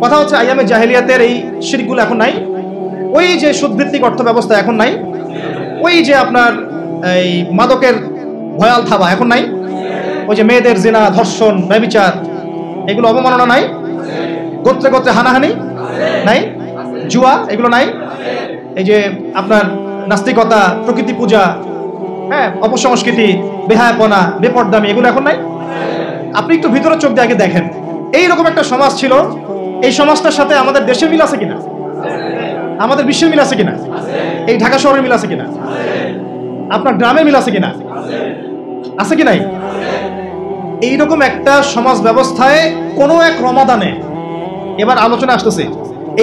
কথা হচ্ছে আইয়ামে জাহেলিয়াতের এই শিরকগুলো এখন নাই, ওই যে সুদভিত্তিক অর্থ ব্যবস্থা এখন নাই, ওই যে আপনার এই মাদকের ভয়াল থাবা এখন নাই, ওই যে মেয়েদের জিনা, ধর্ষণ, ব্যভিচার, এগুলো অবমাননা নাই, গোত্রে গোত্রে হানাহানি নাই, জুয়া এগুলো নাই, এই যে আপনার নাস্তিকতা, প্রকৃতি পূজা, হ্যাঁ, অপসংস্কৃতি, বেহায়াপনা, বেপরদামি, এগুলো এখন নাই। আপনি একটু ভিতরে চোখ দিয়ে আগে দেখেন, এইরকম একটা সমাজ ছিল, এই সমাজটার সাথে আমাদের দেশের মিল আছে কিনা, আমাদের বিশ্বের মিল আছে কিনা, এই ঢাকা শহরের মিল আছে কিনা, আপনার গ্রামের মিল আছে কিনা, আছে কি নাই? এইরকম একটা সমাজ ব্যবস্থায় কোনো এক রমাদানে, এবার আলোচনা আসতেছে,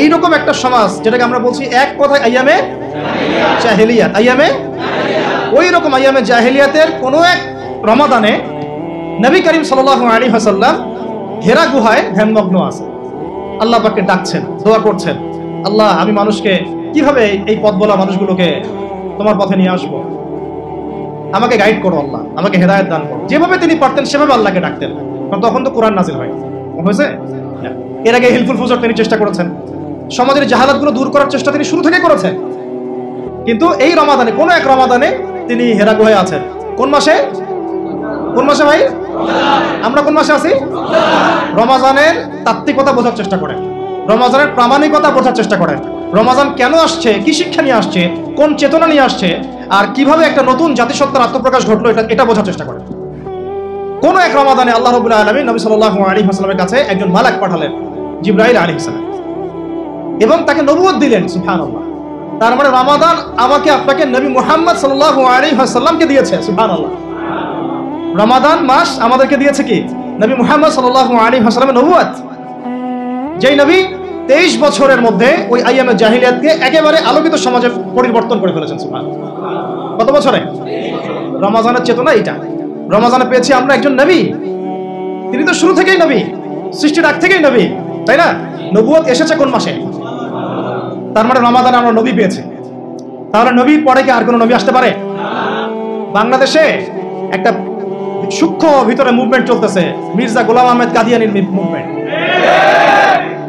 এইরকম একটা সমাজ যেটাকে আমরা বলছি এক কথায় আইয়ামে জাহেলিয়াত, আইয়ামে ওই রকম আইয়ামে জাহেলিয়াতের কোনো এক রমাদানে নবী করিম সাল্লাল্লাহু আলাইহি ওয়াসাল্লাম হেরা গুহায় ধ্যানমগ্ন আছে, আল্লাহ পাককে ডাকছেন, দোয়া করছেন, আল্লাহ আমি মানুষকে কিভাবে এই পথ বলা মানুষগুলোকে তোমার পথে নিয়ে আসবো, আমাকে গাইড করো আল্লাহ, আমাকে হেদায়েত দান করো। যেভাবে তিনি পারতেন সেভাবে আল্লাহকে ডাকতেন, কারণ তখন তো কোরআন নাজিল হয় হয়েছে। এর আগে হিলফুল ফুজর তিনি চেষ্টা করেছেন, সমাজের জাহালাতগুলো দূর করার চেষ্টা তিনি শুরু থেকে করেছেন, কিন্তু এই রমাদানে, কোন এক রমাদানে তিনি হেরা গুহায় আছেন। কোন মাসে? কোন মাসে ভাই? আমরা কোন মাসে আছি? রমাজানের তাত্ত্বিকতা বোঝার চেষ্টা করেন, রমাজানের প্রামাণিকতা বোঝার চেষ্টা করেন, রমাজান কেন আসছে, কি শিক্ষা নিয়ে আসছে, কোন চেতনা নিয়ে আসছে, আর কিভাবে একটা নতুন জাতিসত্তার আত্মপ্রকাশ ঘটলো, এটা বোঝার চেষ্টা করেন। কোন এক রমাদানে আল্লাহ রাব্বুল আলামিন নবী সাল্লাল্লাহু আলাইহি ওয়াসাল্লামের কাছে একজন মালাক পাঠালেন, জিবরাইল আলাইহিস সালাম, এবং তাকে নবুয়ত দিলেন। সুবহানাল্লাহ। তার মানে রমাদান আমাকে আপনাকে নবী মুহাম্মদ সাল্লাল্লাহু আলাইহি ওয়াসাল্লামকে দিয়েছে। সুবহানাল্লাহ। রমাদান মাস আমাদেরকে দিয়েছে কি? নবী মুহাম্মদ সাল্লাল্লাহু আলাইহি ওয়াসাল্লামের নবুয়ত। যেই নবী 23 বছরের মধ্যে ওই আইয়ামে জাহিলিয়াতকে একেবারে আলোকিত সমাজে পরিবর্তন করে ফেলেছেন। সুবহানাল্লাহ। কত বছরে? রমাজানের চেতনা এটা। রমাজানে পেয়েছি আমরা একজন নবী, তিনি তো শুরু থেকেই নবী, সৃষ্টির আগ থেকেই নবী, তাই না? নবুয়ত এসেছে কোন মাসে? তার মানে রমাদানে আমরা নবী পেয়েছি। তাহলে নবীর পরে কি আর কোনো নবী আসতে পারে? বাংলাদেশে একটা সূক্ষ্ম ভিতরে মুভমেন্ট চলতেছে, মির্জা গোলাম আহমেদ কাদিয়ানির মুভমেন্ট।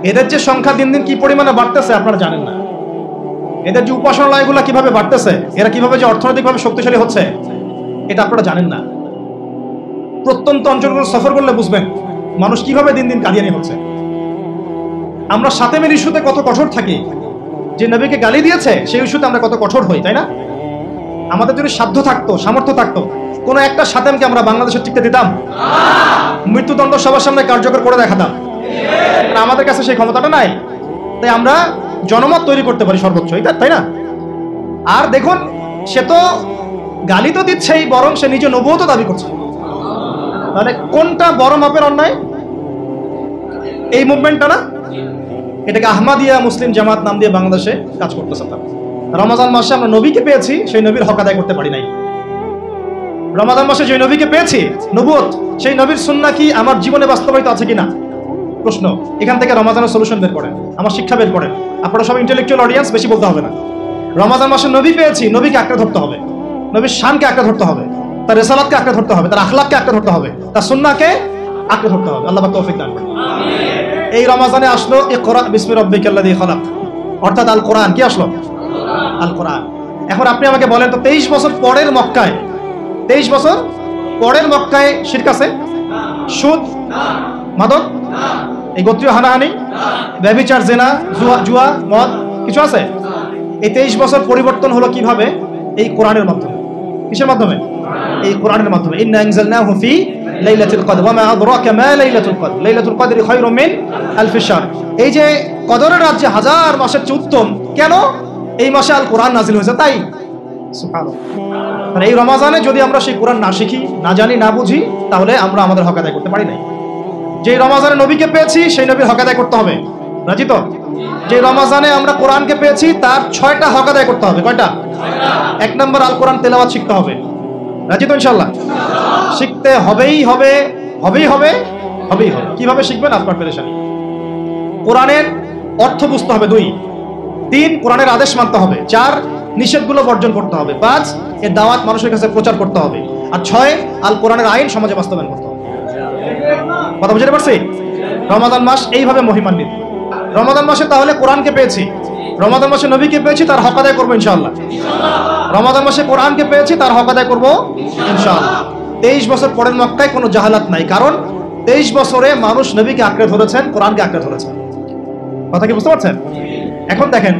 এদের যে সংখ্যা দিন দিন কি পরিমাণে বাড়তেছে আপনারা জানেন না। এদের যে উপাসনালয়গুলো কিভাবে বাড়তেছে, এরা কিভাবে যে অর্থনৈতিকভাবে শক্তিশালী হচ্ছে, এটা আপনারা জানেন না। প্রত্যন্ত অঞ্চলগুলো সফর করলে বুঝবেন মানুষ কিভাবে দিন দিন কাদিয়ানি হচ্ছে। আমরা সাতেমের ইস্যুতে কত কঠোর থাকি, যে নবীকে গালি দিয়েছে সেই ইস্যুতে আমরা কত কঠোর হই, তাই না? আমাদের যদি সাধ্য থাকতো, সামর্থ্য থাকতো, কোন একটা সাতেমকে আমরা বাংলাদেশে টিকতে দিতাম? মৃত্যুদণ্ড সবার সামনে কার্যকর করে দেখাতাম। আমাদের কাছে সেই ক্ষমতাটা নাই, তাই আমরা জনমত তৈরি করতে পারি সর্বোচ্চ, তাই না? আর দেখুন, সে তো গালি তো দিচ্ছেই, বরং সে নিজে নবুয়ত দাবি করছে। তাহলে কোনটা বড় মাপের অন্যায়? এই মুভমেন্টটা না? এটাকে আহমাদিয়া মুসলিম জামাত নাম দিয়ে বাংলাদেশে কাজ করতেছে। রমাজান মাসে আমরা নবীকে পেয়েছি, সেই নবীর হক আদায় করতে পারি নাই। রমাজান মাসে যে নবীকে পেয়েছি, নবুয়ত, সেই নবীর সুন্নাহ কি আমার জীবনে বাস্তবায়িত আছে কিনা? প্রশ্ন। এখান থেকে রমাজানের সলিউশন বের করেন, আমার শিক্ষা বের করেন। আপনারা সব ইন্টেলেকচুয়াল অডিয়েন্স, বেশি বলতে হবে না। রমাজান মাসে নবী পেয়েছি, নবীকে আঁকড়ে ধরতে হবে, নবীর শানকে আঁকড়ে ধরতে হবে, তার রিসালাতকে আঁকড়ে ধরতে হবে, তার আখলাককে আঁকড়ে ধরতে হবে, তার সুন্নাহকে আঁকড়ে ধরতে হবে। আল্লাহ পাক তৌফিক দান করুন। এই রমাজানে আসলো ইকরা বিসমি রাব্বিকাল্লাযী খালাক, অর্থাৎ আল কোরআন। কি আসলো? আল কোরআন। এখন আপনি আমাকে বলেন তো, 23 বছর পরের মক্কায়, 23 বছর পরের মক্কায় শিরক আছে? সুদ, মাদক, এই গোত্রীয় হানাহানি, ব্যভিচার, জিনা, জুয়া, মদ, কিছু আছে? এই 23 বছর পরিবর্তন হলো কিভাবে? এই কোরআনের মাধ্যমে। কিসের মাধ্যমে? এই কোরআনের মাধ্যমে। ইন্না আনজালনাহু ফি লাইলাতুল কদর ওয়া মা আদরাকা মা লাইলাতুল কদর লাইলাতুল কদরি খায়রুম মিন আলফি শাহর। এই যে কদরের রাত যে হাজার মাসের চেয়ে উত্তম, কেন? এই মাসে আল কোরআন নাজিল হয়েছে তাই। সুবহানাল্লাহ। এই রমাজানে যদি আমরা সেই কোরআন না শিখি, না জানি, না বুঝি, তাহলে আমরা আমাদের হক আদায় করতে পারি নাই। যে রমাজানে নবীকে পেয়েছি সেই নবীর হক আদায় করতে হবে। রাজি তো? যে রমাজানে আমরা কোরআনকে পেয়েছি তার 6টা হক আদায় করতে হবে। কয়টা? 1 নম্বর, আল কোরআন তেলাওয়াত শিখতে হবে। রাজি তো ইনশাআল্লাহ? শিখতে হবেই হবে, হবেই হবে, হবেই হবে। কিভাবে শিখবেন? আপনার পেরেশানি। কোরআনের অর্থ বুঝতে হবে। 2, 3 কোরআনের আদেশ মানতে হবে। 4 নিষেধগুলো বর্জন করতে হবে। 5 এর দাওয়াত মানুষের কাছে প্রচার করতে হবে। আর 6 আল কোরআনের আইন সমাজে বাস্তবায়ন করতে হবে। কথা বুঝতে পারছি? রমাদান মাস এইভাবে মহিমান্বিত। রমাদান মাসে তাহলে কোরআনকে পেয়েছি, রমাদান মাসে নবীকে পেয়েছি, তার হক আদায় করবো ইনশাআল্লাহ। রমাদান মাসে কোরআনকে পেয়েছি, তার হক আদায় করবো ইনশাআল্লাহ। 23 বছর পরের মক্কায় কোনো জাহালাত নাই, কারণ 23 বছরে মানুষ নবীকে আঁকড়ে ধরেছেন, কোরআনকে আঁকড়ে ধরেছেন। কথা কি বুঝতে পারছেন? এখন দেখেন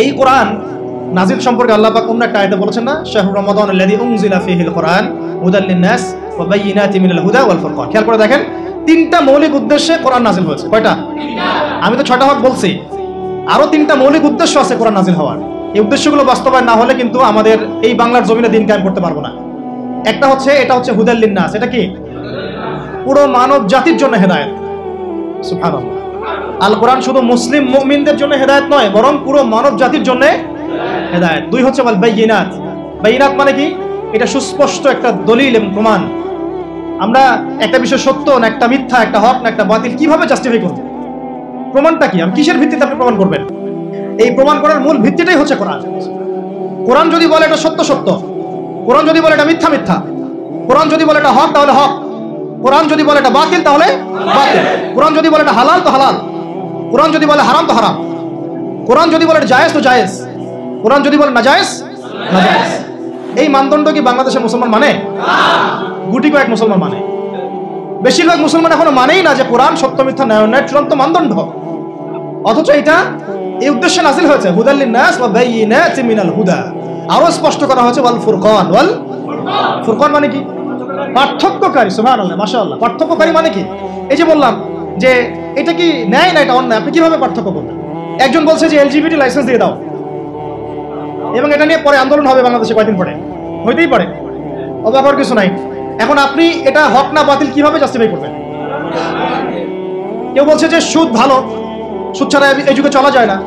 এই কোরআন নাজিল সম্পর্কে আল্লাহ পাক অন্য একটা আয়াতে বলেছেন না, শাহরু রমাদান আল্লাযী উনজিলা ফীহিল কোরআন হুদাল লিন-নাস ওয়া বায়িনাতিন মিনাল হুদা ওয়াল ফুরকান। খেয়াল করে দেখেন, তিনটা মৌলিক উদ্দেশ্যে কোরআন নাজিল হয়েছে। কয়টা? আমি তো 6টা হক বলছি, আরো 3টা মৌলিক উদ্দেশ্য আছে কোরআন নাজিল হওয়ার। এই উদ্দেশ্যগুলো বাস্তবায়ন না হলে কিন্তু আমাদের এই বাংলার জমিনে দিন কায়েম করতে পারবো না। একটা হচ্ছে, এটা হচ্ছে হুদাল লিন-নাস। এটা কি? পুরো মানব জাতির জন্য হেদায়েত। সুবহানাল্লাহ। আল কোরআন শুধু মুসলিম মুমিনদের জন্য হেদায়েত নয়, বরং পুরো মানব জাতির জন্য হেদায়েত। 2 হচ্ছে ওয়াল বায়িনাত। বায়িনাত মানে কি? এটা সুস্পষ্ট একটা দলিল এবং প্রমাণ। আমরা একটা বিষয় সত্য না একটা মিথ্যা, একটা হক না একটা বাতিল কিভাবে জাস্টিফাই করব? প্রমাণটা কি? আমি কিসের ভিত্তিতে আপনি প্রমাণ করবেন? এই প্রমাণ করার মূল ভিত্তিটাই হচ্ছে কোরআন। কোরআন যদি বলে এটা সত্য সত্য, কোরআন যদি বলে এটা মিথ্যা মিথ্যা, কোরআন যদি বলে এটা হক তাহলে হক, কোরআন যদি বলে এটা বাতিল তাহলে বাতিল, কোরআন যদি বলে এটা হালাল তো হালাল, কোরআন যদি বলে হারাম তো হারাম, কোরআন যদি বলে এটা জায়েজ তো জায়েজ, কোরআন যদি বলে নাজায়েজ নাজায়েজ। এই মানদণ্ড কি বাংলাদেশের মুসলমান মানে? গুটি কয়েক মুসলমান মানে। বেশিরভাগ মুসলমান এখনো মানেই না যে কোরআন সত্য মিথ্যা ন্যায় চূড়ান্ত মানদণ্ড। অথচ এটা এই উদ্দেশ্যে নাজিল হয়েছে, হুদাল লিন-নাস ওয়া বায়িনাতিন মিনাল হুদা। আরো স্পষ্ট করা হয়েছে ওয়াল ফুরকান। ওয়াল ফুরকান মানে কি? পার্থক্যকারী। সুবহানাল্লাহ, মাশাআল্লাহ। পার্থক্যকারী মানে কি? এই যে বললাম যে এটা কি ন্যায় না এটা অন্যায়, আপনি কিভাবে পার্থক্য করবেন? একজন বলছে যে এলজিবিটি লাইসেন্স দিয়ে দাও, এবং এটা নিয়ে পরে আন্দোলন হবে বাংলাদেশে কয়েকদিন পরে, হইতেই পারে, অবাক হওয়ার কিছু নাই। এখন আপনি এটা হক না বাতিল কিভাবে জাস্টিফাই করবেন? কেউ বলছে যে সুদ ভালো, সুদ ছাড়া এই যুগে চলা যায় না।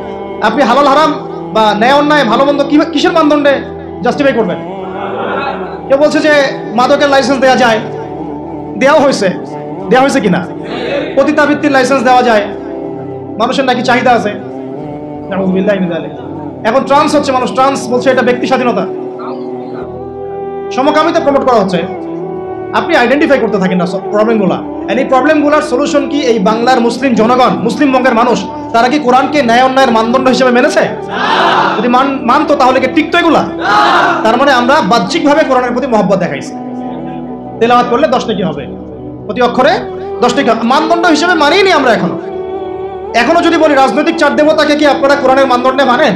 আপনি হালাল হারাম বা ন্যায় অন্যায় ভালো মন্দ কিসের মানদণ্ডে জাস্টিফাই করবেন? কেউ বলছে যে মাদকের লাইসেন্স দেওয়া যায়, দেওয়া হয়েছে কিনা? পতিতাবৃত্তির লাইসেন্স দেওয়া যায়, মানুষের নাকি চাহিদা আছে। এখন ট্রান্স হচ্ছে, মানুষ ট্রান্স বলছে এটা ব্যক্তি স্বাধীনতা, সমকামিতা প্রমোট করা হচ্ছে। আপনি আইডেন্টিফাই করতে থাকেন না প্রবলেমগুলা। এই প্রবলেমগুলোর সলিউশন কি? এই বাংলার মুসলিম জনগণ, মুসলিম বঙ্গের মানুষ, তারা কি কোরআনকে ন্যায় অন্যায়ের মানদণ্ড হিসেবে মেনেছে? যদি মানতো তাহলে কি টিকতো এগুলা? তার মানে আমরা বাহ্যিকভাবে কোরআনের প্রতি মহব্বত দেখাইছি। তেলাওয়াত করলে 10 নেকি হবে, প্রতি অক্ষরে 10 নেকি। মানদণ্ড হিসেবে মানিনি আমরা এখনো যদি বলি রাজনৈতিক চার দেবতাকে কি আপনারা কোরআনের মানদণ্ডে মানেন?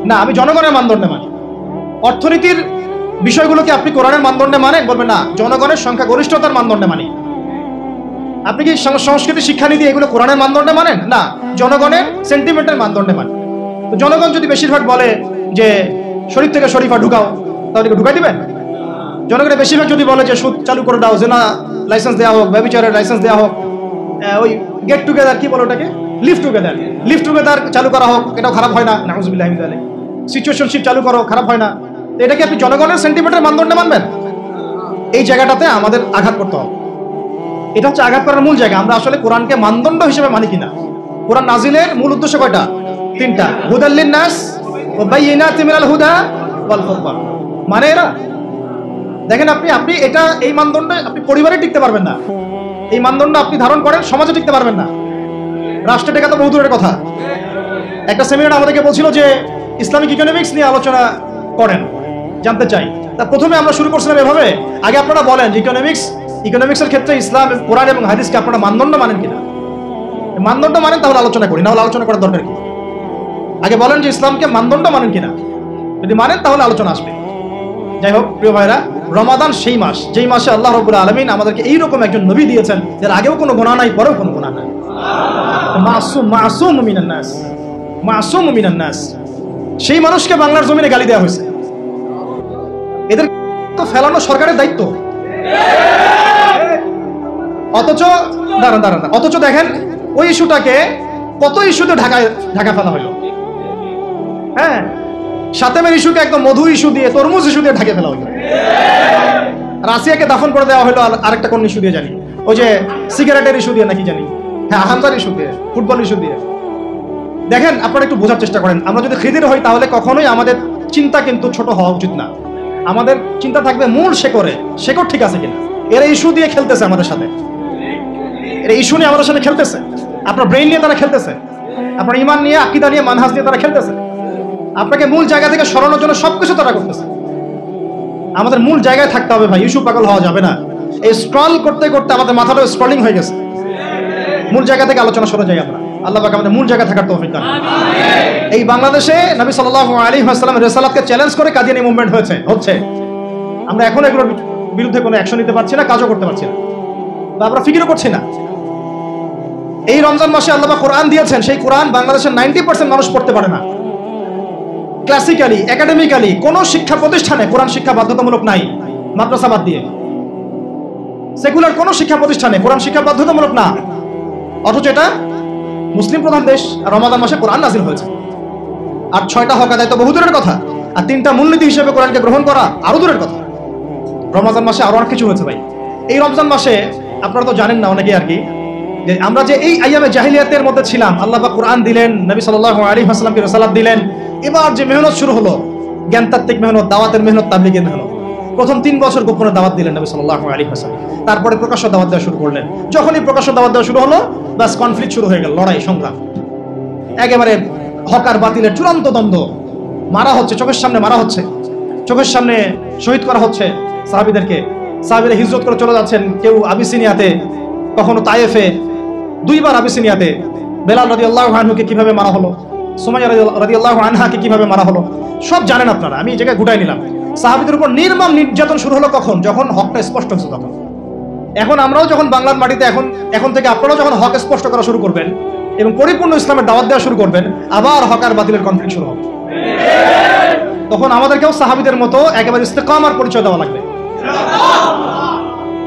না, আমি জনগণের মানদণ্ডে মানি। অর্থনীতির বিষয়গুলোকে আপনি কোরআনের মানদণ্ডে মানেন? বলবেন না, জনগণের সংখ্যা গরিষ্ঠতার মানদণ্ডে মানি। আপনি কি সংস্কৃতি শিক্ষানীতি এগুলো কোরআনের মানদণ্ডে মানেন? না, জনগণের সেন্টিমেন্টের মানদণ্ডে মানি। তো জনগণ যদি বেশিরভাগ বলে যে শরীফ থেকে শরীফা ঢুকাও, তাহলে কি ঢুকাই দিবেন? জনগণের বেশিরভাগ যদি বলে যে সুদ চালু করে দাও, জেনা লাইসেন্স দেওয়া হোক, ব্যভিচারের লাইসেন্স দেওয়া হোক, ওই গেট টুগেদার কি বলে ওটাকে, লিভ টুগেদার চালু করা হোক, এটাও খারাপ হয় না, নাউজুবিল্লাহি মিন যালিক। সিচুয়েশনশিপ চালু করো, খারাপ হয় না। তো এটা কি আপনি জনগণের সেন্টিমেন্টের মানদণ্ডে মানবেন? এই জায়গাটাতে আমাদের আঘাত করতে হবে। এটা হচ্ছে আঘাত করার মূল জায়গা। আমরা আসলে কোরআনকে মানদণ্ড হিসেবে মানি কিনা। কোরআন নাজিলের মূল উদ্দেশ্য কয়টা? 3টা, হুদাল লিন-নাস ওয়া বায়িনাতিন মিনাল হুদা ওয়াল ফুরকান। মানে এরা দেখেন, আপনি এটা এই মানদণ্ডে আপনি পরিবারে টিকতে পারবেন না। এই মানদণ্ড আপনি ধারণ করেন, সমাজে টিকতে পারবেন না, রাষ্ট্রে টেকা তো বহু দূরের কথা। একটা সেমিনার আমাদেরকে বলছিল যে ইসলামিক ইকোনমিক্স নিয়ে আলোচনা করেন, জানতে চাই। তা প্রথমে আমরা শুরু করছিলাম এভাবে, আগে আপনারা বলেন যে ইকোনমিক্সের ক্ষেত্রে ইসলাম, কোরআন এবং হাদিসকে আপনারা মানদণ্ড মানেন কিনা। মানদণ্ড মানেন তাহলে আলোচনা করি, না হলে আলোচনা করার দরকার কি? আগে বলেন যে ইসলামকে মানদণ্ড মানেন কিনা, যদি মানেন তাহলে আলোচনা আসবে। যাই হোক প্রিয় ভাইরা, রমাদান সেই মাস যেই মাসে আল্লাহ রাব্বুল আলামিন আমাদেরকে এইরকম একজন নবী দিয়েছেন যার আগেও কোনো গুনাহ নাই, পরেও কোনো গুনাহ নাই, মাসুম মিনান নাস। সেই মানুষকে বাংলার জমিনে গালি দেওয়া হয়েছে। এদের তো ফেলানো সরকারের দায়িত্ব। অথচ দেখেন ওই ইস্যুটাকে কত ইস্যুতে ঢাকা ফেলা হলো। হ্যাঁ, সাতেমের ইস্যুকে একদম মধু ইস্যু দিয়ে, তরমুজ ইস্যু দিয়ে ঢাকে ফেলা হলো। রাশিয়াকে দাফন করে দেওয়া হলো আরেকটা কোন ইস্যু দিয়ে জানি, ওই যে সিগারেটের ইস্যু দিয়ে নাকি জানি, হ্যাঁ হামজার ইস্যু দিয়ে, ফুটবল ইস্যু দিয়ে। দেখেন আপনারা একটু বোঝার চেষ্টা করেন, আমরা যদি খিদির হই তাহলে কখনোই আমাদের চিন্তা কিন্তু ছোট হওয়া উচিত না। আমাদের চিন্তা থাকবে মূল শেকড় ঠিক আছে কিনা। এরা ইস্যু দিয়ে খেলতেছে আমাদের সাথে, এরা ইস্যু নিয়ে আমাদের সাথে খেলতেছে। আপনার ব্রেইন নিয়ে তারা খেলতেছে, আপনার ইমান নিয়ে, আকীদা নিয়ে, মানহাজ নিয়ে তারা খেলতেছে। আপনাকে মূল জায়গা থেকে সরানোর জন্য সবকিছু তারা করতেছে। আমাদের মূল জায়গায় থাকতে হবে ভাই, ইস্যু পাগল হওয়া যাবে না। এই স্ক্রল করতে করতে আমাদের মাথাটা স্ক্রলিং হয়ে গেছে। মূল জায়গা থেকে আলোচনা সরে যাই আমরা। আল্লাহ পাক আমাদের মূল জায়গা থাকার তৌফিক দান। এই বাংলাদেশে নবী সাল্লাল্লাহু আলাইহি ওয়াসাল্লামের রিসালাতকে চ্যালেঞ্জ করে কাদিয়ানী মুভমেন্ট হচ্ছে। আমরা এখন এগুলোর বিরুদ্ধে কোনো অ্যাকশন নিতে পারছি না, কাজও করতে পারছি না, বা আমরা ফিকিরও করছি না। এই রমজান মাসে আল্লাহ পাক কোরআন দিয়েছেন, সেই কোরআন বাংলাদেশের 90% মানুষ পড়তে পারে না। ক্লাসিক্যালি, একাডেমিক্যালি কোনো শিক্ষা প্রতিষ্ঠানে কোরআন শিক্ষা বাধ্যতামূলক নাই, মাদ্রাসা বাদ দিয়ে। সেকুলার কোনো শিক্ষা প্রতিষ্ঠানে কোরআন শিক্ষা বাধ্যতামূলক না, অথচ এটা মুসলিম প্রধান দেশ, আর রমাদান মাসে কোরআন নাযিল হয়েছে। আর 6টা হক আদায় তো বহু দূরের কথা, আর 3টা মূলনীতি হিসেবে কোরআনকে গ্রহণ করা আরো দূরের কথা। রমজান মাসে আরো অনেক কিছু হয়েছে ভাই। এই রমজান মাসে আপনারা তো জানেন না অনেকে আর কি, যে আমরা যে এই আইয়ামে জাহিলিয়াতের মধ্যে ছিলাম, আল্লাহ পাক কোরআন দিলেন, নবী সাল্লাল্লাহু আলাইহি ওয়াসাল্লামকে রিসালাত দিলেন। এবার যে মেহনত শুরু হলো, জ্ঞানতাত্ত্বিক মেহনত, দাওয়াতের মেহনত, তাবলীগের মেহনত। প্রথম 3 বছর গোপনে দাওয়াত দিলেন নবী সাল্লাল্লাহু আলাইহি ওয়াসাল্লাম, তারপরে প্রকাশ্য দাওয়াত দেওয়া শুরু করলেন। যখনই প্রকাশ্য দাওয়াত দেওয়া শুরু হলো, বাস কনফ্লিক্ট শুরু হয়ে গেল, লড়াই সংগ্রাম। একেবারে হক আর বাতিলের চূড়ান্ত দ্বন্দ্ব, মারা হচ্ছে, চোখের সামনে মারা হচ্ছে, চোখের সামনে শহীদ করা হচ্ছে সাহাবীদেরকে। সাহাবীরা হিজরত করে চলে যাচ্ছেন, কেউ আবিসিনিয়াতে, কখনো তায়েফে, 2 বার আবিসিনিয়াতে। বেলাল রাদিয়াল্লাহু আনহুকে কিভাবে মারা হলো, সুমাইয়া রাদিয়াল্লাহু আনহাকে কিভাবে মারা হলো, সব জানেন আপনারা। আমি এই জায়গায় ঘুটাই নিলাম। সাহাবীদের উপর নির্মম নির্যাতন শুরু হলো কখন? যখন হকটা স্পষ্ট হচ্ছে তখন। এখন আমরাও যখন বাংলার মাটিতে, এখন থেকে আপনারাও যখন হক স্পষ্ট করা শুরু করবেন এবং পরিপূর্ণ ইসলামের দাওয়াত দেওয়া শুরু করবেন, আবার হক আর বাতিলের কনফ্লিক্ট শুরু হবে। তখন আমাদেরকেও সাহাবীদের মতো একেবারে ইস্তেকামার পরিচয় দেওয়া লাগবে।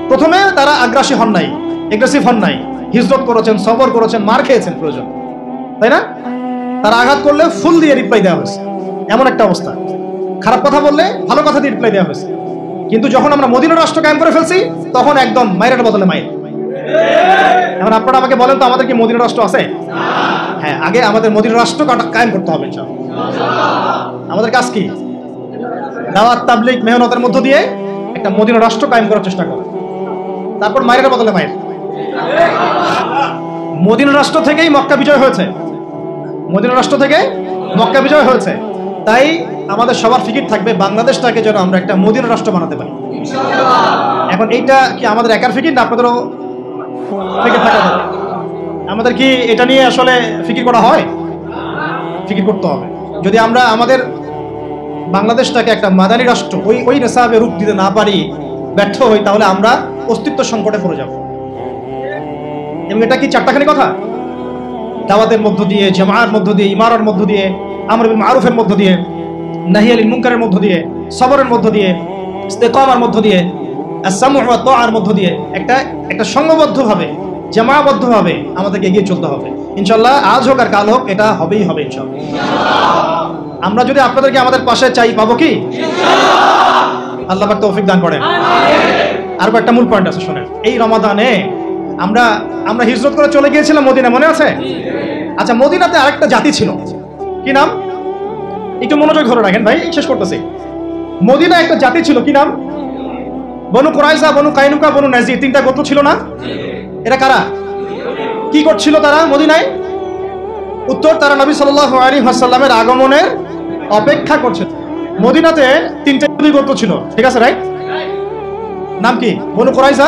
প্রথমে তারা আগ্রাসী হন নাই, এগ্রেসিভ হন নাই, হিজরত করেছেন, সবর করেছেন, মার খেয়েছেন প্রয়োজন, তাই না? তারা আঘাত করলে ফুল দিয়ে রিপ্লাই দেওয়া হয়েছে, এমন একটা অবস্থা। খারাপ কথা বললে ভালো কথা দিয়ে রিপ্লাই দেওয়া হয়েছে। কিন্তু যখন আমরা মদিনা রাষ্ট্র কায়েম করে ফেলছি, তখন একদম মায়ের বদলে মায়ের। এখন আপনারা আমাকে বলেন তো, আমাদের কি মদিনা রাষ্ট্র আছে? হ্যাঁ, আগে আমাদের মদিনা রাষ্ট্র কায়েম করতে হবে ইনশাআল্লাহ। আমাদের কাজ কি? দাওয়াত, তাবলীগ, মেহনতের মধ্য দিয়ে একটা মদিনা রাষ্ট্র কায়েম করার চেষ্টা করা। তারপর মায়ের বদলে মায়ের। মদিনা রাষ্ট্র থেকেই মক্কা বিজয় হয়েছে, মদিনা রাষ্ট্র থেকে মক্কা বিজয় হয়েছে। তাই আমাদের সবার ফিকির থাকবে বাংলাদেশটাকে যেন আমরা একটা মদিনা রাষ্ট্র বানাতে পারি। এখন এইটা কি আমাদের একার ফিকির না আপনাদেরও ফিকির থাকা দরকার? আমাদের কি এটা নিয়ে আসলে ফিকির করা হয়? ফিকির করতে হবে। যদি আমরা আমাদের বাংলাদেশটাকে একটা মাদানী রাষ্ট্র ওই নিসাবে রূপ দিতে না পারি, ব্যর্থ হই, তাহলে আমরা অস্তিত্ব সংকটে পড়ে যাব। এবং এটা কি চারটাখানি কথা? দাওয়াতের মধ্য দিয়ে, জামাআর মধ্য দিয়ে, ইমারার মধ্য দিয়ে, আমর বিল মারুফের মধ্য দিয়ে, নাহি আনিল মুনকারের মধ্য দিয়ে, সবরের মধ্য দিয়ে, ইস্তেকামার মধ্য দিয়ে, আস-সামউ ওয়া তাআর মধ্য দিয়ে একটা সংঘবদ্ধভাবে, জামাআবদ্ধভাবে আমাদেরকে এগিয়ে চলতে হবে ইনশাআল্লাহ। আজ হোক আর কাল হোক, এটা হবেই হবে ইনশাআল্লাহ। আমরা যদি আপনাদেরকে আমাদের পাশে চাই, পাবো কি? ইনশাআল্লাহ। আল্লাহ পাক তৌফিক দান করেন। আমিন। আর একটা মূল পয়েন্ট আছে, শুনেন। এই রমাদানে আমরা হিজরত করে চলে গিয়েছিলাম মদিনা, মনে আছে? আচ্ছা, মদিনাতে আরেকটা জাতি ছিল, কি নাম? একটু মনোযোগ ধরে রাখেন ভাই, শেষ করতেছি। মদিনা একটা জাতি ছিল, কি নাম? বনু কুরাইজা, বনু কাইনুকা, বনু নাজির, 3টা গোত্র ছিল না? এরা কারা? কি করছিল তারা মদিনায়? উত্তর, তারা নবী সাল্লাল্লাহু আলাইহি ওয়াসাল্লামের আগমনের অপেক্ষা করছে। মদিনাতে 3টে গোত্র ছিল, ঠিক আছে, রাইট? নাম কি? বনু কুরাইজা,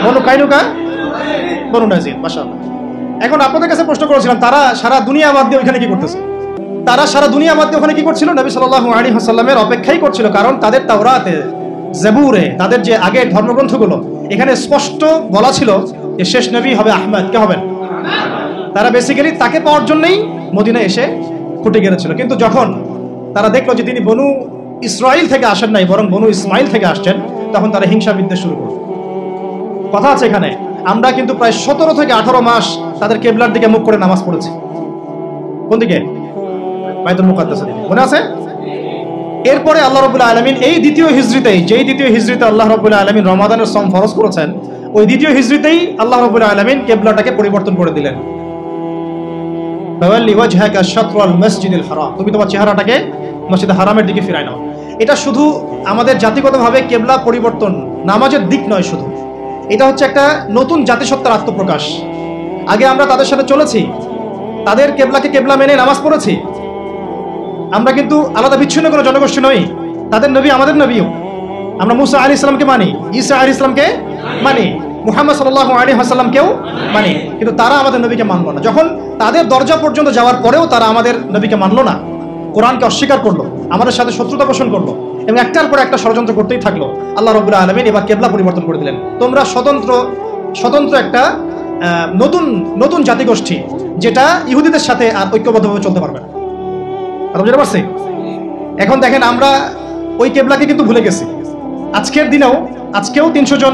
বনু কাইনুকা, বনু নাজির। মাশাআল্লাহ। এখন আপনাদের কাছে প্রশ্ন করেছিলাম, তারা সারা দুনিয়া বাদ দিয়ে ওখানে কি করতেছে? তারা সারা দুনিয়া বাদ দিয়ে ওখানে কি করছিল? নবী সাল্লাল্লাহু আলাইহি ওয়াসাল্লামের অপেক্ষাই করছিল। কারণ তাদের তাওরাতে, জাবুরে, তাদের যে আগের ধর্মগ্রন্থগুলো, এখানে স্পষ্ট বলা ছিল যে শেষ নবী হবে আহমদ। কে হবেন? তারা বেসিক্যালি তাকে পাওয়ার জন্যই মদিনায় এসে ফুটে গিয়েছিল। কিন্তু যখন তারা দেখলো যে তিনি বনু ইসরাইল থেকে আসেন নাই, বরং বনু ইসমাইল থেকে আসছেন, তখন তারা হিংসা বিদ্বেষ শুরু করল। কথা আছে এখানে, আমরা কিন্তু প্রায় 17 থেকে 18 মাস তাদের কেবলার দিকে মুখ করে নামাজ পড়েছি। কোন দিকে? বাইতুল মুকাদ্দাসের দিকে, মনে আছে? এরপরে আল্লাহ রাব্বুল আলামিন এই দ্বিতীয় হিজরিতে আল্লাহ রাব্বুল আলামিন রমাদানের সম ফরজ করেছেন, ওই দ্বিতীয় হিজরিতেই আল্লাহ রাব্বুল আলামিন কিবলাটাকে পরিবর্তন করে দিলেন। ফাওয়াল্লি ওয়াজহাকা শাতরাল মসজিদিল হারাম, তুমি তোমার চেহারাটাকে মসজিদে হারামের দিকে ফিরায় নাও। এটা শুধু আমাদের জাতিগতভাবে কিবলা পরিবর্তন, নামাজের দিক নয় শুধু, এটা হচ্ছে একটা নতুন জাতিসত্তার আত্মপ্রকাশ। আগে আমরা তাদের সাথে চলেছি, তাদের কেবলাকে কেবলা মেনে নামাজ পড়েছি। আমরা কিন্তু আলাদা বিচ্ছিন্ন কোনো জনগোষ্ঠী নই। তাদের নবী আমাদের নবীও। আমরা মুসা আলাইহিস সালামকে মানি, ঈসা আলাইহিস সালামকে মানি, মুহাম্মদ সাল্লাল্লাহু আলাইহি ওয়াসাল্লামকেও মানি, কিন্তু তারা আমাদের নবীকে মানলো না। যখন তাদের দরজা পর্যন্ত যাওয়ার পরেও তারা আমাদের নবীকে মানলো না, কোরআনকে অস্বীকার করলো, আমাদের সাথে শত্রুতা পোষণ করলো এবং একটার পর একটা ষড়যন্ত্র করতেই থাকলো। আল্লাহ রাব্বুল আলামিন এবার কেবলা পরিবর্তন করে দিলেন। তোমরা স্বতন্ত্র একটা নতুন জাতিগোষ্ঠী, যেটা ইহুদিদের সাথে আর ঐক্যবদ্ধভাবে চলতে পারবে না। কথা বুঝতে পারছি? এখন দেখেন, আমরা ওই কেবলাকে কিন্তু ভুলে গেছি। আজকেও 300 জন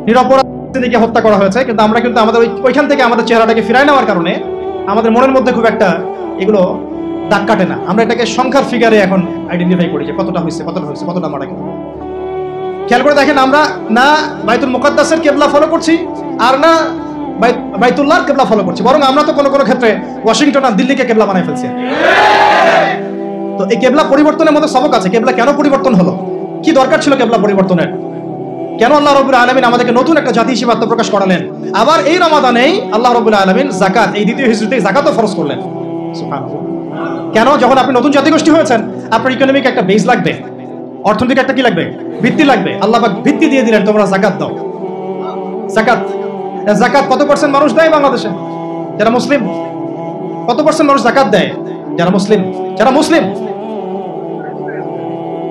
নিরপরাধীকে হত্যা করা হয়েছে, কিন্তু আমরা কিন্তু আমাদের ওইখান থেকে আমাদের চেহারাটাকে ফিরায় নেওয়ার কারণে আমাদের মনের মধ্যে খুব একটা এগুলো দাগ কাটে না। আমরা এটাকে সংখ্যার ফিগারে এখন আইডেন্টিফাই করি যে কতটা হয়েছে, কতটা মারা গেল। খেয়াল করে দেখেন, আমরা না বাইতুল মুকাদ্দাসের কেবলা ফলো করছি আর না বাইতুল্লাহর কেবলা ফলো করছি, বরং আমরা তো কোনো ক্ষেত্রে ওয়াশিংটন আর দিল্লিকে কেবলা বানাই ফেলছি। তো এই কেবলা পরিবর্তনের মধ্যে সবক আছে। কেবলা কেন পরিবর্তন হলো, কি দরকার ছিল কেবলা পরিবর্তনের, কেন আল্লাহ রাব্বুল আলামিন আমাদেরকে নতুন একটা জাতি হিসেবে আত্মপ্রকাশ করালেন। আবার এই রমাদানেই আল্লাহ রাব্বুল আলামিন যাকাত, এই দ্বিতীয় হিজরিতে যাকাতও ফরজ করলেন। সুবহানাল্লাহ। কেন? যখন আপনি নতুন জাতিগোষ্ঠী হয়েছেন, আপনার ইকোনমিক একটা বেস লাগবে, অর্থনৈতিক একটা কি লাগবে, ভিত্তি লাগবে। আল্লাহ পাক ভিত্তি দিয়ে দিলেন, তোমরা যাকাত দাও। যাকাত কত পার্সেন্ট মানুষ দেয় বাংলাদেশে? যারা মুসলিম। কত পার্সেন্ট মানুষ যাকাত দেয়? যারা মুসলিম।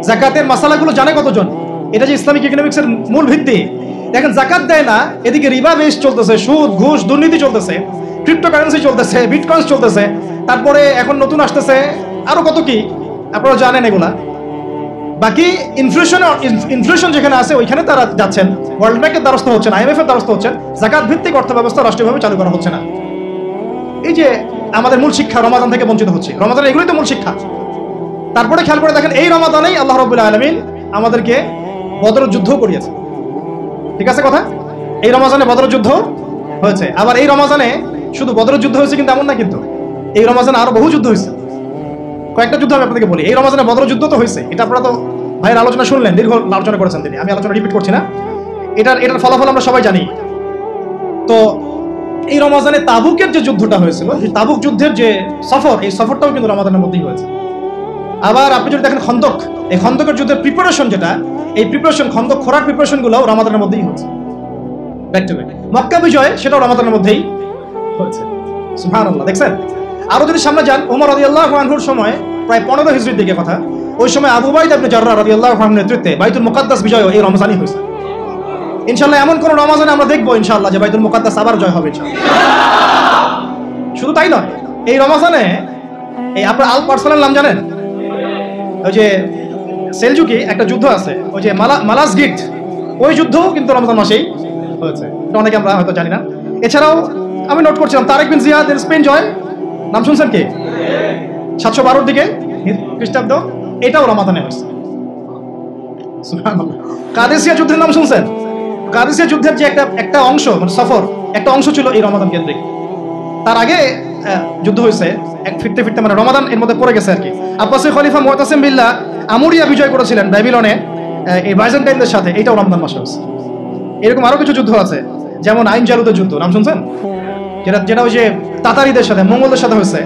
যাকাতের মাসালাগুলো জানে কতজন? এটা যে ইসলামিক ইকোনমিক্সের মূল ভিত্তি। দেখেন, যাকাত দেয় না, এদিকে রিবা বেস চলতেছে, সুদ ঘুষ দুর্নীতি চলতেছে, ক্রিপ্টোকারেন্সি চলতেছে, বিটকয়েন্স চলতেছে, তারপরে এখন নতুন আসতেছে আরো কত কি, আপনারা জানেন এগুলা। বাকি ইনফ্লেশন যেখানে আছে ওইখানে তারা যাচ্ছেন, ওয়ার্ল্ড ব্যাংকের দ্বারস্থ হচ্ছেন, IMF এর দ্বারস্থ হচ্ছেন। যাকাত ভিত্তিক অর্থ ব্যবস্থা রাষ্ট্রীয়ভাবে চালু করা হচ্ছে না। এই যে আমাদের মূল শিক্ষা, রমাদান থেকে বঞ্চিত হচ্ছে। রমাদান এগুলোই তো মূল শিক্ষা। তারপরে খেয়াল করে দেখেন, এই রমাদানেই আল্লাহ রাব্বুল আলামিন আমাদেরকে বদরের যুদ্ধ করিয়েছে। ঠিক আছে কথা? এই রমাদানে বদরের যুদ্ধ হয়েছে। আবার এই রমাদানে শুধু বদরের যুদ্ধ হয়েছে কিন্তু এমন না, কিন্তু এই রমাদানে আরো বহু যুদ্ধ হয়েছে। কয়েকটা যুদ্ধ আমি আপনাদেরকে বলি। এই রমাদানে বদরের যুদ্ধ তো হয়েছে, এটা আপনারা তো ভাইয়ের আলোচনা শুনলেন, দীর্ঘ আলোচনা করেছেন তিনি, আমি আলোচনা রিপিট করছি না। এটার ফলাফল আমরা সবাই জানি। তো এই রমাদানে তাবুকের যে যুদ্ধটা হয়েছিল, সেই তাবুক যুদ্ধের যে সফর, এই সফরটাও কিন্তু রমাদানের মধ্যেই হয়েছে। আবার আপনি যদি দেখেন খন্দক, এই খন্দকের যুদ্ধের প্রিপারেশন যেটা, এই প্রিপারেশন, খন্দক খোরার প্রিপারেশন গুলো রমাদানের মধ্যেই হয়েছে। Back to back. মক্কা বিজয়, সেটাও রমাদানের মধ্যেই হয়েছে। সুবহানাল্লাহ। দেখছেন? আরো যদি সামনে যান, ওমর রাদিয়াল্লাহু আনহুর সময়, প্রায় 15 হিজরির দিকে কথা, ওই সময় আবু উবাইদা ইবনে জাররাহ রাদিয়াল্লাহু আনহুর নেতৃত্বে বাইতুল মুকাদ্দাস বিজয় এই রমজানই হয়েছে। ইনশাআল্লাহ এমন কোন রমজানে আমরা দেখবো ইনশাআল্লাহ যে বাইতুল মুকাদ্দাস আবার জয় হবে ইনশাআল্লাহ। শুধু তাই নয়, এই রমজানে এই আপনার আল পার্সোনাল নাম জানেন? ওই যে সেলজুকি একটা যুদ্ধ আছে, ওই যে মালাজগিট, ওই যুদ্ধও কিন্তু রমজান মাসেই হয়েছে। এটা অনেকে আমরা হয়তো জানি না। এছাড়াও আমি নোট করছিলাম, তারেক বিন জিয়াদ স্পেন জয়, নাম শুনছেন কি? 712 দিকে খ্রিস্টাব্দ, এটাও রমাদানে হয়েছে। সুবহানাল্লাহ। কাদেসিয়া যুদ্ধের নাম শুনছেন? কাদেসিয়া যুদ্ধের যে একটা অংশ, মানে সফর, একটা অংশ ছিল এই রমাদান কেন্দ্রিক। তার আগে যুদ্ধ হয়েছে, ফিরতে মানে রমাদান এর মধ্যে পড়ে গেছে আর কি। আব্বাসী খলিফা মুতাসিম বিল্লাহ আমুরিয়া বিজয় করেছিলেন ব্যাবিলনে এই বাইজেন্টাইনদের সাথে, এইটাও রমজান মাসে হয়েছে। এরকম আরো কিছু যুদ্ধ আছে, যেমন আইন জালুদের যুদ্ধ, নাম শুনছেন? যেটা ওই যে তাতারিদের সাথে, মঙ্গলদের সাথে হয়েছে।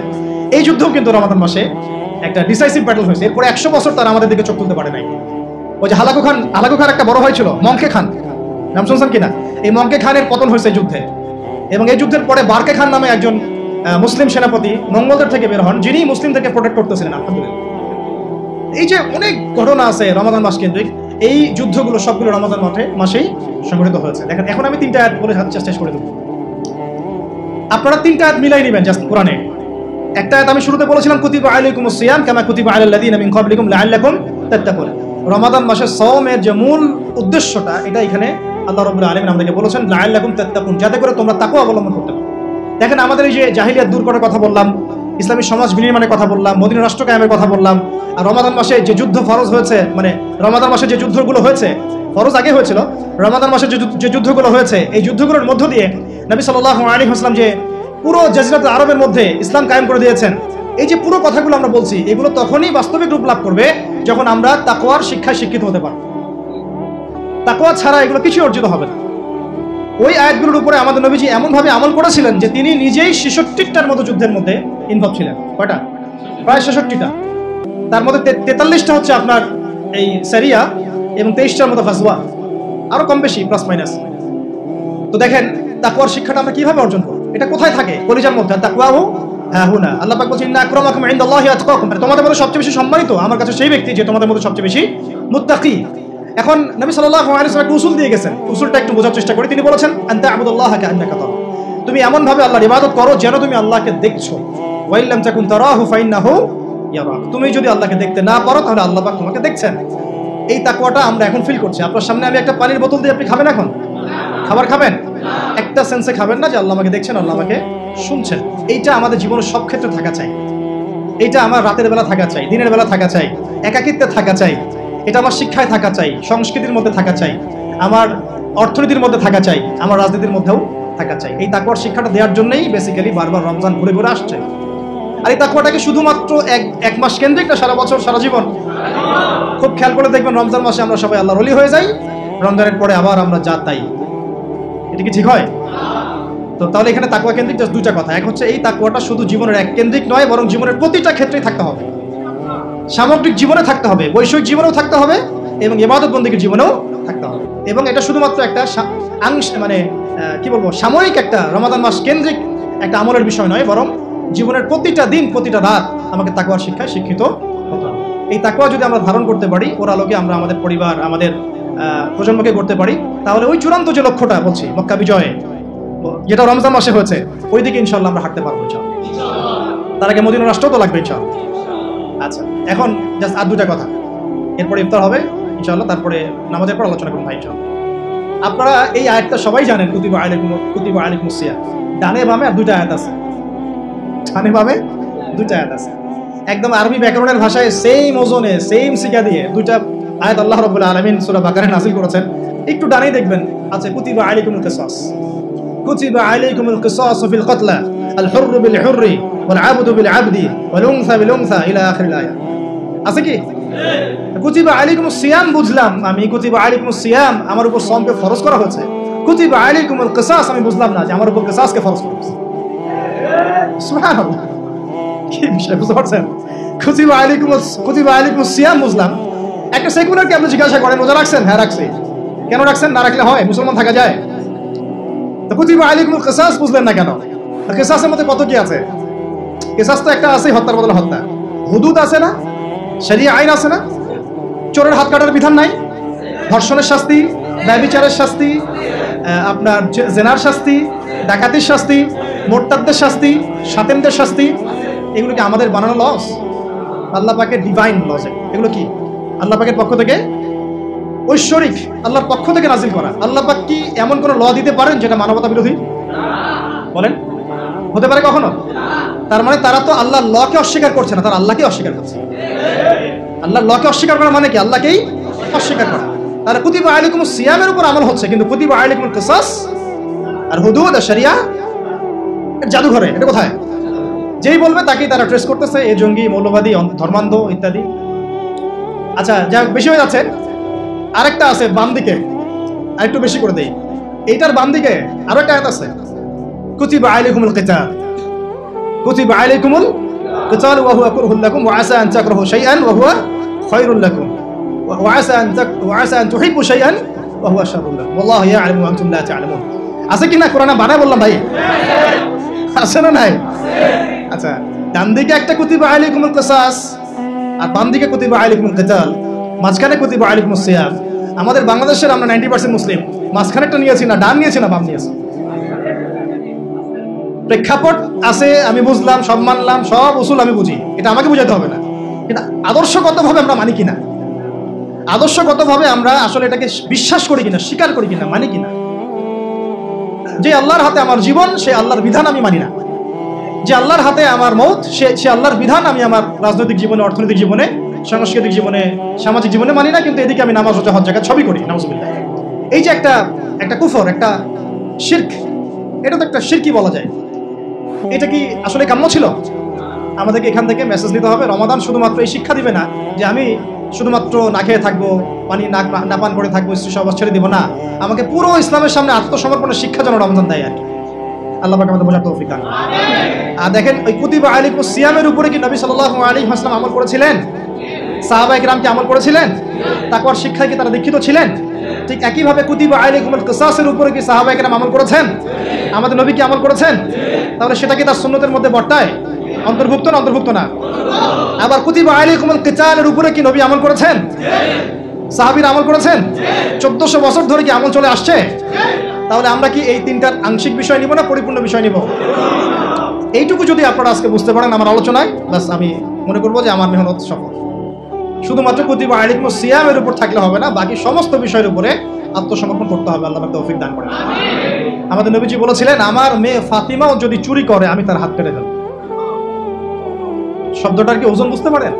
এই যুদ্ধও কিন্তু রমাদান মাসে একটা ডিসাইসিভ ব্যাটল হয়েছে। এরপরে 100 বছর তারা আমাদের দিকে চোখ তুলতে পারে নাই। ওই যে হালাকু খান একটা বড় ভাই ছিল, মঙ্কে খান, নাম শুনছেন কিনা? এই মঙ্কে খানের পতন হয়েছে যুদ্ধে, এবং এই যুদ্ধের পরে বারকে খান নামে একজন মুসলিম সেনাপতি মঙ্গলদের থেকে বের হন, যিনি মুসলিম থেকে প্রোটেক্ট করতেছিলেন। আলহামদুলিল্লাহ। এই যে অনেক ঘটনা আছে রমাদান মাস কেন্দ্রিক, এই যুদ্ধগুলো সবগুলো রমাদান মাসেই সংঘটিত হয়েছে। দেখেন, এখন আমি 3টা আয়াত বলে শেষ করে দেব, আপনারা 3টা আয়াত মিলাই নেবেন জাস্ট কোরআনে। একটা আয়াত আমি শুরুতে বলেছিলাম, কুতিবা আলাইকুমুস সিয়াম কামা কুতিবা আলাল লাযিনা মিন ক্বাবলিকুম লাআল্লাকুম তাত্তাকুন। রমাদান মাসে সওমের যে মূল উদ্দেশ্যটা, এটা এখানে আল্লাহ রাব্বুল আলামিন আমাদেরকে বলেছেন লাআল্লাকুম তাত্তাকুন, যাতে করে তোমরা তাকওয়া অবলম্বন করতে পারো। দেখেন, আমাদের এই যে জাহিলিয়াত দূর করার কথা বললাম, ইসলামী সমাজ বিনির্মাণের কথা বললাম, মদিনা রাষ্ট্র কায়েমের কথা বললাম, আর রমাদান মাসে যে যুদ্ধ ফরজ হয়েছে, মানে রমাদান মাসে যে যুদ্ধগুলো হয়েছে, ফরজ আগে হয়েছিল, রমাদান মাসে যে যুদ্ধগুলো হয়েছে, এই যুদ্ধগুলোর মধ্য দিয়ে নবী সাল্লাল্লাহু আলাইহি ওয়াসাল্লাম যে পুরো জাজিরাতুল আরবের মধ্যে ইসলাম কায়েম করে দিয়েছেন, এই যে পুরো কথাগুলো আমরা বলছি, এগুলো তখনই বাস্তবিক রূপ লাভ করবে যখন আমরা তাকওয়ার শিক্ষায় শিক্ষিত হতে পারব। তাকওয়া ছাড়া এগুলো কিছু অর্জিত হবে না। ওই আয়াতগুলোর উপরে আমাদের নবীজি এমনভাবে আমল করেছিলেন যে তিনি নিজেই 66টার মতো যুদ্ধের মধ্যে ইনভলভ ছিলেন। কয়টা? প্রায় 66টা। তার মধ্যে 43টা হচ্ছে আপনার এই সারিয়া এবং 23টার মতো গাজওয়া, আরো কম বেশি প্লাস মাইনাস। তো দেখেন তাকওয়ার শিক্ষাটা আমরা কিভাবে অর্জন করব? এটা কোথায় থাকে? কলিজার মধ্যে। তাকওয়াহু হাহুনা। আল্লাহ পাক বলেন ইন্না আকরামাকুম ইনদাল্লাহি আতকাকুম। তোমাদের মধ্যে সবচেয়ে বেশি সম্মানিত আমার কাছে সেই ব্যক্তি যে তোমাদের মধ্যে সবচেয়ে বেশি মুত্তাকি। এখন নবী সাল্লাল্লাহু আলাইহি ওয়াসাল্লাম উসুল দিয়ে গেছেন, উসুলটা একটু বোঝার চেষ্টা করি। তিনি বলেছেন আনতা আবুদুল্লাহ কাআন্নাকা তারা, তুমি এমন ভাবে আল্লাহর ইবাদত করো যেন তুমি আল্লাহকে দেখছো। ওয়া ইল্লাম তাকুন তারাহু ফাইন্নাহু ইয়ারাক। তুমি যদি আল্লাহকে দেখতে না পারো তাহলে আল্লাহ পাক তোমাকে দেখছেন। এই তাকওয়াটা আমরা এখন ফিল করছি। আপনার সামনে আমি একটা পানির বোতল দিয়ে, আপনি খাবেন এখন? খাবার খাবেন? একটা সেন্সে খাবেন না যে আল্লাহ আমাকে দেখছেন, আল্লাহ আমাকে শুনছেন। এইটা আমাদের জীবনের সব ক্ষেত্রে থাকা চাই। এইটা আমার রাতের বেলা থাকা চাই, দিনের বেলা থাকা চাই, একাকিত্বে থাকা চাই, এটা আমার শিক্ষায় থাকা চাই, সংস্কৃতির মধ্যে থাকা চাই, আমার অর্থনীতির মধ্যে থাকা চাই, আমার রাজনীতির মধ্যেও থাকা চাই। এই তাকওয়ার শিক্ষাটা দেওয়ার জন্যই বেসিক্যালি বারবার রমজান ঘুরে ঘুরে আসছে। আর এই তাকওয়াটাকে শুধুমাত্র এক মাস কেন্দ্রিক না, সারা বছর সারা জীবন? খুব খেয়াল করে দেখবেন রমজান মাসে আমরা সবাই আল্লাহর ওলি হয়ে যাই, রমজানের পরে আবার আমরা যা তাই। এটা কি ঠিক হয়? তো তাহলে এখানে তাকওয়া কেন্দ্রিক জাস্ট দুইটা কথা। এক হচ্ছে এই তাকওয়াটা শুধু জীবনের এক কেন্দ্রিক নয়, বরং জীবনের প্রতিটা ক্ষেত্রেই থাকতে হবে। সামগ্রিক জীবনে থাকতে হবে, বৈষয়িক জীবনেও থাকতে হবে এবং ইবাদত বন্দেগীর জীবনেও থাকতে হবে। এবং এটা শুধুমাত্র একটা কি বলবো, সাময়িক একটা রমাদান মাস কেন্দ্রিক একটা আমলের বিষয় নয়, বরং জীবনের প্রতিটা দিন প্রতিটা রাত আমাকে তাকওয়ার শিক্ষায় শিক্ষিত হতে হবে। এই তাকওয়া যদি আমরা ধারণ করতে পারি, ওর আলোকে আমরা আমাদের পরিবার, আমাদের প্রজন্মকে করতে পারি, তাহলে ওই চূড়ান্ত যে লক্ষ্যটা বলছি মক্কা বিজয়ে, যেটা রমজান মাসে হয়েছে, ওই দিকে ইনশাআল্লাহ আমরা হাঁটতে পারবো ইনশাআল্লাহ। তার আগে মদিনা রাষ্ট্র তো লাগবে ইনশাআল্লাহ। আচ্ছা, এখন জাস্ট আর দুটা কথা, এরপরে ইফতার হবে ইনশাআল্লাহ, তারপরে নামাজের পর আলোচনা করুন ভাই ইনশাআল্লাহ। আপনারা এই আয়াতটা সবাই জানেন, কুতিবা আলাইকুমুস সিয়াম। ডানে বামে আর দুইটা আয়াত আছে, ডানে বামে দুইটা আয়াত আছে। একদম আরবি ব্যাকরণের ভাষায় সেম ওজনে সেম সিগা দিয়ে দুইটা আয়াত আল্লাহ রাব্বুল আলামিন সূরা বাকারে নাযিল করেছেন। একটু ডানেই দেখবেন আছে কুতিবা আলাইকুমুল কিসাস, কুতিবা আলাইকুমুল কিসাস ফিল কতলা আল হুররু বিল হুররি ওয়াল আবদু বিল আবদি ওয়াল উনসা বিল উনসা ইলা আখিরিল আয়াত। আছে কি? কুতিবা আলাইকুমুস সিয়াম বুঝলাম আমি, কুতিবা আলাইকুমুস সিয়াম আমার উপর সওমকে ফরজ করা হয়েছে। কুতিবা আলাইকুমুল কিসাস আমি বুঝলাম না যে আমার উপর কিসাসকে ফরজ করা হয়েছে। সুবহানাল্লাহ, কি বিষয় বুঝতে পারছেন? কুতিবা আলাইকুমুস সিয়াম বুঝলাম। একটা সেকুলারকে আপনি জিজ্ঞাসা করেন রোজা রাখছেন? হ্যাঁ রাখছি। কেন রাখছেন? না রাখলে হয় মুসলমান থাকা যায়? তো কুতিবা আলাইকুমুল কিসাস বুঝলেন না কেন? কিসাসের মধ্যে কত কি আছে? কিসাস তো একটা আছে, হত্যার বদলে হত্যা। হুদুদ আছে না? শরিয়া আইন আছে না? চোরের হাত কাটার বিধান নাই? ধর্ষণের শাস্তি, ব্যভিচারের শাস্তি, আপনার জেনার শাস্তি, ডাকাতির শাস্তি, মোরতাদদের শাস্তি, শাতেমদের শাস্তি, এগুলো কি আমাদের বানানো লস? আল্লাহ পাকের ডিভাইন লস। এগুলো কি আল্লাহ পাকের পক্ষ থেকে ঐশ্বরিক, আল্লাহর পক্ষ থেকে নাজিল করা। আল্লাহ পাক কি এমন কোন ল দিতে পারেন যেটা মানবতা বিরোধী? বলেন, হতে পারে কখনো? তার মানে তারা তো আল্লাহর লকে অস্বীকার করছে না, তারা আল্লাহকে অস্বীকার করছে। আল্লাহর লকে অস্বীকার করা মানে কি? আল্লাহকেই অস্বীকার করা। তারা কুতিবা আলাইকুমুস সিয়ামের উপর আমল হচ্ছে, কিন্তু কুতিবা আলাইকুমুল কিসাস আর হুদুদ আর শরিয়া জাদুঘরে, এটা কোথায়? যেই বলবে তাকেই তারা ট্রেস করতেছে, এ জঙ্গি, মৌলবাদী, ধর্মান্ধ ইত্যাদি। আচ্ছা, যা বেশি হয়ে যাচ্ছে, আরেকটা আছে বাম দিকে, আরেকটু বেশি করে দেই। এইটার বাম দিকে আরো একটা আয়াত আছে, কুতিবা আলাইকুমুল কিতাল, কুতিবা আলাইকুমুল কিতাল ওয়া হুয়া কুরহুল লাকুম ওয়া আসা আন তাকরাহু শাইআন ওয়া হুয়া খায়রুল লাকুম ওয়া আসা আন তুহিব্বু শাইআন ওয়া হুয়া শাররুল লাকুম ওয়াল্লাহু ইয়া'লামু ওয়া আনতুম লা তা'লামুন। আছে কি না? কোরআনে বানায় বললাম ভাই, আছে না নাই? আচ্ছা, ডান দিকে একটা কুতিবা আলাইকুমুল কিসাস আর বাম দিকে কুতিবা আলাইকুমুল কিতাল, মাঝখানে কুতিবা আলাইকুমুস সিয়াম। আমাদের বাংলাদেশের আমরা 90% মুসলিম, মাঝখানেরটা নিয়েছি না, ডান নিয়েছি না বাম নিয়েছি। প্রেক্ষাপট আছে, আমি বুঝলাম, সব মানলাম, সব উসুল আমি বুঝি, এটা আমাকে বুঝাতে হবে না। কিন্তু আদর্শগতভাবে আমরা মানি কিনা, আদর্শগতভাবে আমরা আসলে এটাকে বিশ্বাস করি কিনা, স্বীকার করি কিনা, মানি কিনা। যে আল্লাহর হাতে আমার জীবন, সে আল্লাহর বিধান আমি মানি না। যে আল্লাহর হাতে আমার মৌত, সে আল্লাহর বিধান আমি আমার রাজনৈতিক জীবনে, অর্থনৈতিক জীবনে, সাংস্কৃতিক জীবনে, সামাজিক জীবনে মানি না। কিন্তু এদিকে আমি নামাজ, রোজা, হজ, যাকাত সবই করি, নাউজুবিল্লাহ। এই যে একটা কুফর, একটা শিরক, এটা তো একটা শিরকি বলা যায়। এটা কি আসলে কাম্য ছিল? আমাদেরকে এখান থেকে মেসেজ দিতে হবে। রমাদান শুধুমাত্র এই শিক্ষা দিবে না যে আমি শুধুমাত্র না খেয়ে থাকবো, পানি না পান করে থাকবো, স্ত্রী সহবাস ছেড়ে দিব না, আমাকে পুরো ইসলামের সামনে আত্মসমর্পণের শিক্ষা যেন রমজান দেয় আর কি। আল্লাহ পাক আমাদের বোঝার তৌফিক দান করুন। আর দেখেন ওই কুতিবা আলাইকুmus সিয়ামের উপরে কি নবী সাল্লাল্লাহু আলাইহি ওয়াসাল্লাম আমল করেছিলেন? সাহাবায়ে কিরাম কি আমল করেছিলেন? তাকওয়ার শিক্ষায় কি তারা দীক্ষিত ছিলেন? ঠিক একইভাবে কুতিবা আলাইকুমুল কিসাসের উপরে কি সাহাবায়ে কিরাম আমল করেছেন? আমাদের নবী কি আমল করেছেন? তাহলে সেটা কি তার সুন্নতের মধ্যে বর্তায়? অন্তর্ভুক্ত না অন্তর্ভুক্ত না? আবার কুতিবা আলাইকুমুল কিতালের উপরে কি নবী আমল করেছেন? সাহাবীরা আমল করেছেন? 1400 বছর ধরে কি আমল চলে আসছে? তাহলে আমরা কি এই তিনটার আংশিক বিষয় নিব না পরিপূর্ণ বিষয় নিব? এইটুকু যদি আপনারা আজকে বুঝতে পারেন আমার আলোচনায়, বাস আমি মনে করবো যে আমার মেহনত সফল। শুধুমাত্র কুতিবা আলাইকুমুস সিয়ামের উপর থাকলে হবে না, বাকি সমস্ত বিষয়ের উপরে আত্মসমর্পণ করতে হবে। আল্লাহ পাক তৌফিক দান করেন। আমাদের নবীজি বলেছিলেন, আমার মেয়ে ফাতিমাও যদি চুরি করে আমি তার হাত কেটে দেব। শব্দটার কি ওজন বুঝতে পারেন?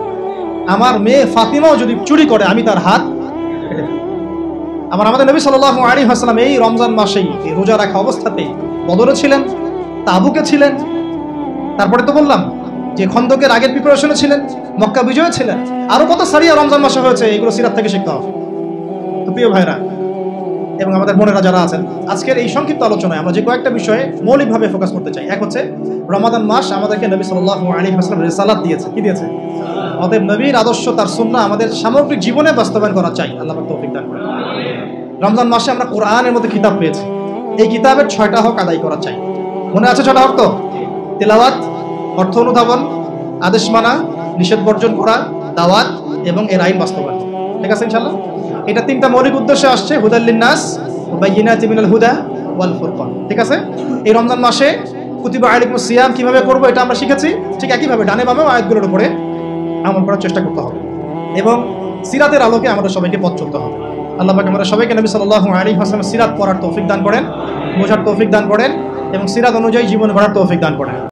আমার মেয়ে ফাতিমাও যদি চুরি করে আমি তার হাত কেটে দেব। আমাদের নবী সাল্লাল্লাহু আলাইহি ওয়াসাল্লাম এই রমজান মাসেই এই রোজা রাখা অবস্থাতেই বদরে ছিলেন, তাবুকে ছিলেন, তারপরে তো বললাম যে খন্দকের আগের প্রিপারেশনে ছিলেন, মক্কা বিজয়ে ছিলেন, আরো কত সারিয়া রমজান মাসে হয়েছে, এগুলো সিরাত থেকে শিখতে হবে। তো প্রিয় ভাইরা এবং আমাদের বোনেরা যারা আছেন, আজকের এই সংক্ষিপ্ত আলোচনায় আমরা যে কয়েকটা বিষয়ে মৌলিকভাবে ফোকাস করতে চাই। এক হচ্ছে রমাদান মাস আমাদেরকে নবী সাল্লাল্লাহু আলাইহি ওয়াসাল্লাম রিসালাত দিয়েছে। কি দিয়েছে? অতএব নবীর আদর্শ তার সুন্নাহ আমাদের সামগ্রিক জীবনে বাস্তবায়ন করা চাই। আল্লাহ পাক তৌফিক দান করেন। রমজান মাসে আমরা কোরআনের মধ্যে কিতাব পেয়েছি, এই কিতাবের 6টা হক আদায় করা চাই। মনে আছে 6টা হক তো? তেলাওয়াত, অর্থ অনুধাবন, আদেশ মানা, নিষেধ বর্জন করা, দাওয়াত এবং এর আইন বাস্তবায়ন। ঠিক আছে ইনশাআল্লাহ? এটা 3টা মৌলিক উদ্দেশ্যে আসছে, হুদাল লিন্নাস ওয়া বাইয়িনাতিন মিনাল হুদা ওয়াল ফুরকান। ঠিক আছে? এই রমজান মাসে কুতিবা আলাইকুমুস সিয়াম কিভাবে করব এটা আমরা শিখেছি। ঠিক একইভাবে ডানে বামে আয়াতগুলোর উপরে আমল করার চেষ্টা করতে হবে এবং সিরাতের আলোকে আমাদের সবাইকে পথ চলতে হবে। আল্লাহ পাক আমাদের সবাইকে নবী সাল্লাল্লাহু আলাইহি ওয়াসাল্লামের সিরাত পড়ার তৌফিক দান করেন, বোঝার তৌফিক দান করেন এবং সিরাত অনুযায়ী জীবন গড়ার তৌফিক দান করেন।